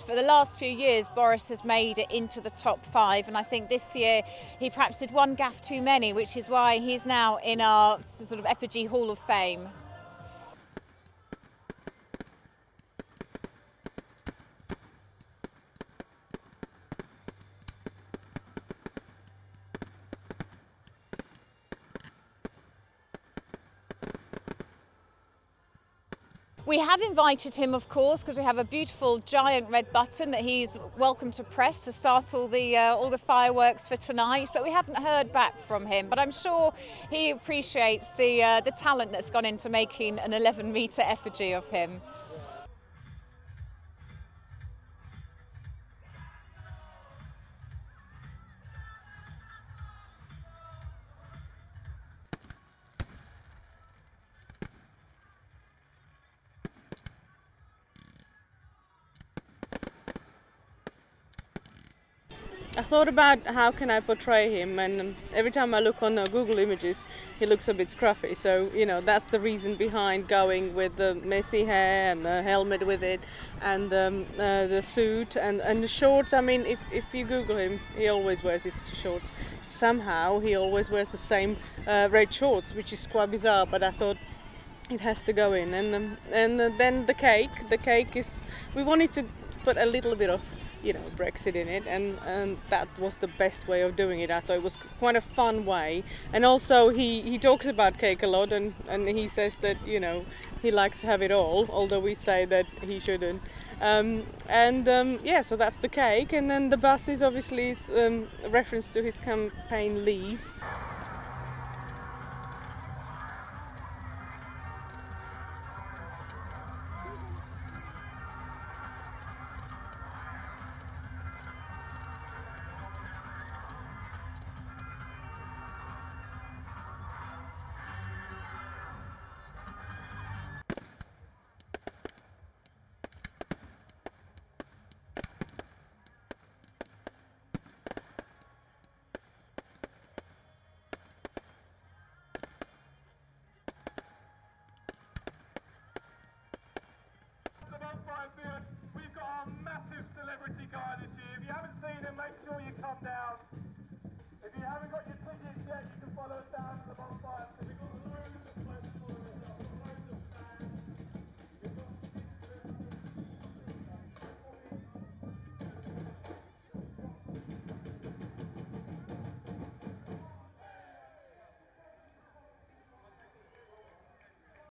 For the last few years, Boris has made it into the top 5, and I think this year he perhaps did one gaffe too many, which is why he's now in our sort of EFFIGY Hall of Fame. We have invited him, of course, because we have a beautiful giant red button that he's welcome to press to start all the fireworks for tonight. But we haven't heard back from him. But I'm sure he appreciates the talent that's gone into making an 11-metre effigy of him. I thought about how can I portray him, and every time I look on Google Images he looks a bit scruffy, so you know that's the reason behind going with the messy hair and the helmet with it and the suit and the shorts. I mean, if you Google him, he always wears his shorts. Somehow he always wears the same red shorts, which is quite bizarre, but I thought it has to go in. And then the cake is, we wanted to put a little bit of, you know, Brexit in it, and that was the best way of doing it. I thought it was quite a fun way, and also he talks about cake a lot, and he says that, you know, he likes to have it all, although we say that he shouldn't. Yeah, so that's the cake, and then the bus is obviously a reference to his campaign Leave.